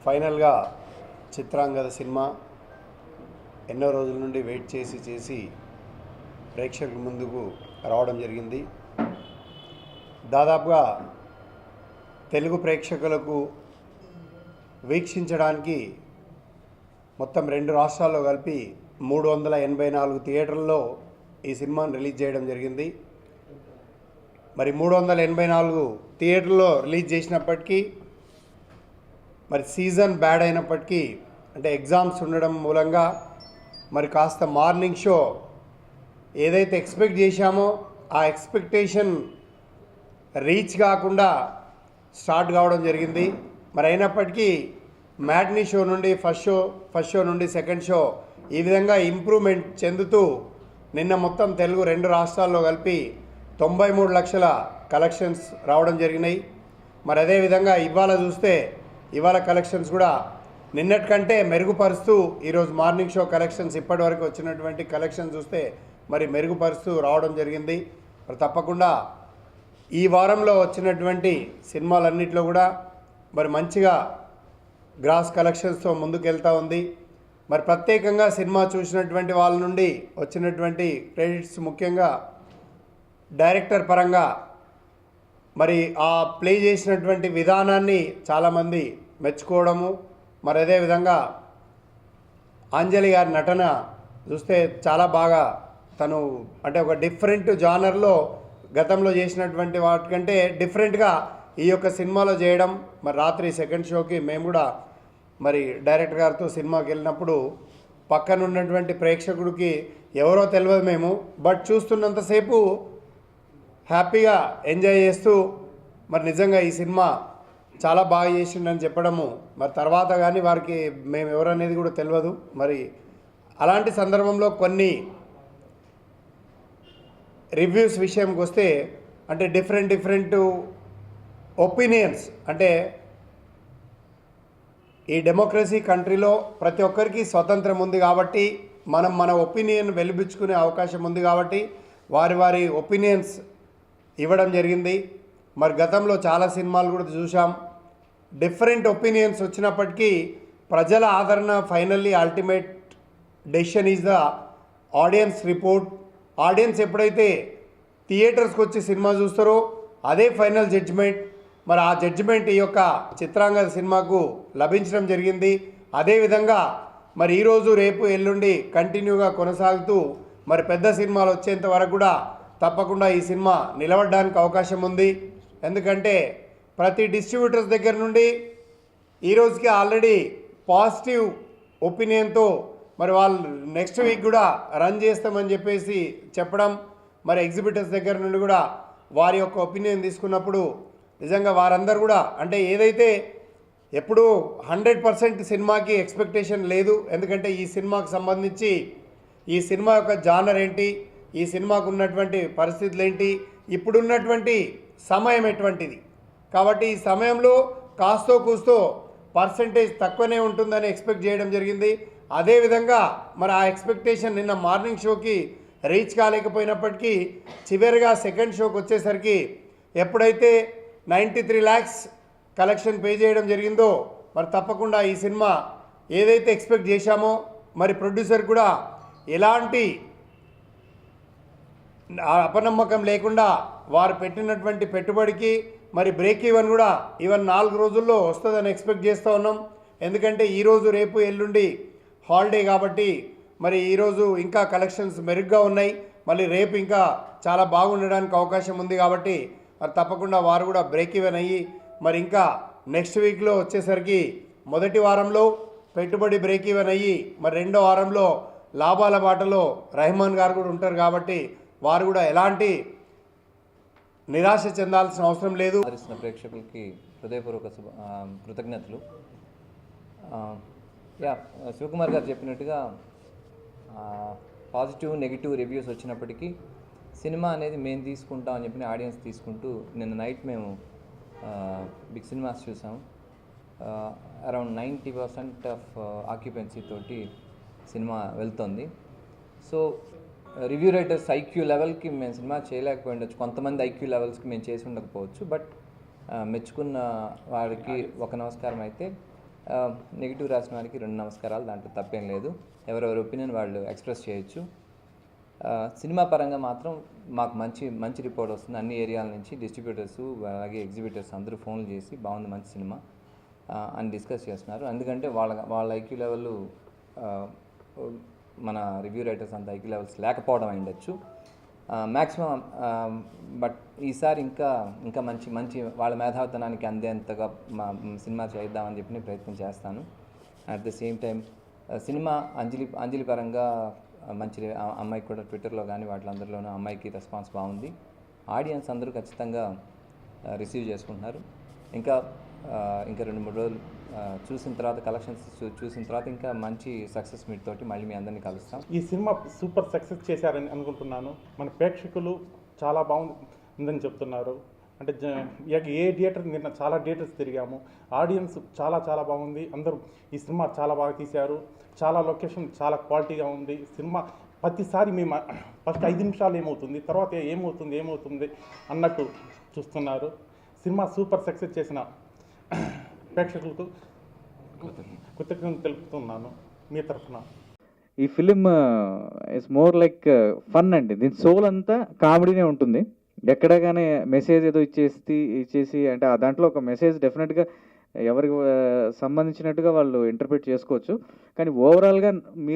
ఫైనల్గా చిత్రాంగద సినిమా ఎన్నో రోజుల నుండి వెయిట్ చేసి ప్రేక్షకుల ముందుకు రావడం జరిగింది. దాదాపుగా తెలుగు ప్రేక్షకులకు వీక్షించడానికి మొత్తం 2 రాష్ట్రాల్లో కలిపి 384 థియేటర్లలో ఈ సినిమాను రిలీజ్ చేయడం జరిగింది. మరి 384 థియేటర్లో రిలీజ్ చేసినప్పటికీ మరి సీజన్ బ్యాడ్ అయినప్పటికీ అంటే ఎగ్జామ్స్ ఉండడం మూలంగా మరి కాస్త మార్నింగ్ షో ఏదైతే ఎక్స్పెక్ట్ చేశామో ఆ ఎక్స్పెక్టేషన్ రీచ్ కాకుండా స్టార్ట్ కావడం జరిగింది. మరి అయినప్పటికీ మ్యాట్నీ షో నుండి ఫస్ట్ షో నుండి సెకండ్ షో ఈ విధంగా ఇంప్రూవ్మెంట్ చెందుతూ నిన్న మొత్తం తెలుగు 2 రాష్ట్రాల్లో కలిపి 93 లక్షల కలెక్షన్స్ రావడం జరిగినాయి. మరి అదేవిధంగా ఇవాళ చూస్తే ఇవాళ కలెక్షన్స్ కూడా నిన్నటికంటే మెరుగుపరుస్తూ ఈరోజు మార్నింగ్ షో కలెక్షన్స్ ఇప్పటివరకు వచ్చినటువంటి కలెక్షన్ చూస్తే మరి మెరుగుపరుస్తూ రావడం జరిగింది. మరి తప్పకుండా ఈ వారంలో వచ్చినటువంటి సినిమాలన్నింటిలో కూడా మరి మంచిగా గ్రాస్ కలెక్షన్స్తో ముందుకెళ్తూ ఉంది. మరి ప్రత్యేకంగా సినిమా చూసినటువంటి వాళ్ళ నుండి వచ్చినటువంటి క్రెడిట్స్ ముఖ్యంగా డైరెక్టర్ పరంగా మరి ఆ ప్లే చేసినటువంటి విధానాన్ని చాలామంది మెచ్చుకోవడము, మరి అదేవిధంగా అంజలి గారి నటన చూస్తే చాలా బాగా తను అంటే ఒక డిఫరెంట్ జానర్లో గతంలో చేసినటువంటి వాటికంటే డిఫరెంట్గా ఈ యొక్క సినిమాలో చేయడం. మరి రాత్రి సెకండ్ షోకి మేము కూడా మరి డైరెక్టర్ గారితో సినిమాకి వెళ్ళినప్పుడు పక్కన ఉన్నటువంటి ప్రేక్షకుడికి ఎవరో తెలియదు మేము, బట్ చూస్తున్నంతసేపు హ్యాపీగా ఎంజాయ్ చేస్తూ మరి నిజంగా ఈ సినిమా చాలా బాగా చేసిండని చెప్పడము, మరి తర్వాత కానీ వారికి మేము ఎవరనేది కూడా తెలియదు. మరి అలాంటి సందర్భంలో కొన్ని రివ్యూస్ విషయంకి వస్తే అంటే డిఫరెంట్ ఒపీనియన్స్ అంటే ఈ డెమోక్రసీ కంట్రీలో ప్రతి ఒక్కరికి స్వతంత్రం ఉంది కాబట్టి మన ఒపీనియన్ వెలిబుచ్చుకునే అవకాశం ఉంది కాబట్టి వారి ఒపీనియన్స్ ఇవ్వడం జరిగింది. మరి గతంలో చాలా సినిమాలు కూడా చూసాం, డిఫరెంట్ ఒపీనియన్స్ వచ్చినప్పటికీ ప్రజల ఆదరణ finally ultimate decision is the audience report. Audience ఎప్పుడైతే థియేటర్స్కి వచ్చి సినిమా చూస్తారో అదే ఫైనల్ జడ్జిమెంట్. మరి ఆ జడ్జిమెంట్ ఈ యొక్క చిత్రాంగద సినిమాకు లభించడం జరిగింది. అదేవిధంగా మరి ఈరోజు రేపు ఎల్లుండి కంటిన్యూగా కొనసాగుతూ మరి పెద్ద సినిమాలు వచ్చేంత వరకు కూడా తప్పకుండా ఈ సినిమా నిలబడడానికి అవకాశం ఉంది. ఎందుకంటే ప్రతి డిస్ట్రిబ్యూటర్స్ దగ్గర నుండి ఈరోజుకి ఆల్రెడీ పాజిటివ్ ఒపీనియన్తో మరి వాళ్ళు నెక్స్ట్ వీక్ కూడా రన్ చేస్తామని చెప్పేసి చెప్పడం, మరి ఎగ్జిబిటర్స్ దగ్గర నుండి కూడా వారి యొక్క ఒపీనియన్ తీసుకున్నప్పుడు నిజంగా వారందరూ కూడా అంటే ఏదైతే ఎప్పుడూ 100% సినిమాకి ఎక్స్పెక్టేషన్ లేదు. ఎందుకంటే ఈ సినిమాకు సంబంధించి ఈ సినిమా యొక్క జానర్ ఏంటి, ఈ సినిమాకు ఉన్నటువంటి పరిస్థితులు ఏంటి, ఇప్పుడున్నటువంటి సమయం ఎటువంటిది, కాబట్టి ఈ సమయంలో కాస్తో కూస్తో పర్సంటేజ్ తక్కువనే ఉంటుందని ఎక్స్పెక్ట్ చేయడం జరిగింది. అదేవిధంగా మరి ఆ ఎక్స్పెక్టేషన్ నిన్న మార్నింగ్ షోకి రీచ్ కాలేకపోయినప్పటికీ చివరిగా సెకండ్ షోకి వచ్చేసరికి ఎప్పుడైతే 93 lakhs కలెక్షన్ పే చేయడం జరిగిందో మరి తప్పకుండా ఈ సినిమా ఏదైతే ఎక్స్పెక్ట్ చేశామో మరి ప్రొడ్యూసర్ కూడా ఎలాంటి అపనమ్మకం లేకుండా వారు పెట్టినటువంటి పెట్టుబడికి మరి బ్రేక్ ఈవెన్ కూడా 4 రోజుల్లో వస్తుందని ఎక్స్పెక్ట్ చేస్తూ ఉన్నాం. ఎందుకంటే ఈరోజు రేపు ఎల్లుండి హాలిడే కాబట్టి మరి ఈరోజు ఇంకా కలెక్షన్స్ మెరుగ్గా ఉన్నాయి, మళ్ళీ రేపు ఇంకా చాలా బాగుండడానికి అవకాశం ఉంది. కాబట్టి మరి తప్పకుండా వారు కూడా బ్రేక్ ఈవెన్ అయ్యి మరి ఇంకా నెక్స్ట్ వీక్లో వచ్చేసరికి మొదటి వారంలో పెట్టుబడి బ్రేక్ ఈవెన్ అయ్యి మరి రెండో వారంలో లాభాల బాటలో రెహమాన్ గారు కూడా ఉంటారు. కాబట్టి వారు కూడా ఎలాంటి నిరాశ చెందాల్సిన అవసరం లేదు. ప్రేక్షకులకి హృదయపూర్వక కృతజ్ఞతలు. శివకుమార్ గారు చెప్పినట్టుగా పాజిటివ్ నెగిటివ్ రివ్యూస్ వచ్చినప్పటికీ సినిమా అనేది మేము తీసుకుంటాం అని చెప్పిన ఆడియన్స్ తీసుకుంటూ నిన్న నైట్ మేము బిగ్ సినిమాస్ చూసాం. అరౌండ్ 90% ఆఫ్ ఆక్యుపెన్సీ తోటి సినిమా వెళ్తుంది. సో రివ్యూ రైటర్స్ ఐక్యూ లెవెల్కి మేము సినిమా చేయలేకపోయి ఉండొచ్చు, కొంతమంది ఐక్యూ లెవెల్స్కి మేము చేసి ఉండకపోవచ్చు. బట్ మెచ్చుకున్న వారికి ఒక నమస్కారం. అయితే నెగిటివ్ రాసిన వారికి 2 నమస్కారాలు, దాంట్లో తప్పేం లేదు. ఎవరెవరి ఒపీనియన్ వాళ్ళు ఎక్స్ప్రెస్ చేయొచ్చు. సినిమా పరంగా మాత్రం మాకు మంచి రిపోర్ట్ వస్తుంది. అన్ని ఏరియాల నుంచి డిస్ట్రిబ్యూటర్స్ అలాగే ఎగ్జిబిటర్స్ అందరూ ఫోన్లు చేసి బాగుంది, మంచి సినిమా అని డిస్కస్ చేస్తున్నారు. ఎందుకంటే వాళ్ళ ఐక్యూ లెవెల్ మన రివ్యూ రైటర్స్ అంత ఐక్యూ లెవెల్స్ లేకపోవడం అయిండొచ్చు మ్యాక్సిమం. బట్ ఈసారి ఇంకా మంచి వాళ్ళ మేధావితనానికి అందేంతగా మా సినిమా చేద్దామని చెప్పి ప్రయత్నం చేస్తాను. At the same time cinema Anjali పరంగా మంచి అమ్మాయికి కూడా ట్విట్టర్లో కానీ వాటిలందరిలోనూ అమ్మాయికి రెస్పాన్స్ బాగుంది. ఆడియన్స్ అందరూ ఖచ్చితంగా రిసీవ్ చేసుకుంటున్నారు. ఇంకా 2-3 రోజులు చూసిన తర్వాత కలెక్షన్స్ చూసిన తర్వాత ఇంకా మంచి సక్సెస్ మీట్ తోటి మళ్ళీ మీ అందరినీ కలుస్తాం. ఈ సినిమా సూపర్ సక్సెస్ చేశారని అనుకుంటున్నాను. మన ప్రేక్షకులు చాలా బాగుందని చెప్తున్నారు. అంటే ఏ థియేటర్ నిన్న చాలా థియేటర్స్ తిరిగాము. ఆడియన్స్ చాలా బాగుంది. అందరూ ఈ సినిమా చాలా బాగా తీశారు. చాలా లొకేషన్ చాలా క్వాలిటీగా ఉంది. సినిమా ప్రతిసారి మేము ఫస్ట్ 5 నిమిషాలు ఏమవుతుంది, తర్వాత ఏమవుతుంది అన్నట్టు చూస్తున్నారు. సినిమా సూపర్ సక్సెస్ చేసిన ప్రేక్షకులకు కృతజ్ఞతలు తెలుపుతున్నాను మీ తరఫున. ఈ film it's more like fun అండి. దీని సోల్ అంతా కామెడీనే ఉంటుంది. ఎక్కడ కానీ మెసేజ్ ఏదో ఇచ్చేసి అంటే ఆ దాంట్లో ఒక మెసేజ్ డెఫినెట్గా ఎవరికి సంబంధించినట్టుగా వాళ్ళు ఇంటర్ప్రిట్ చేసుకోవచ్చు. కానీ ఓవరాల్గా మీరు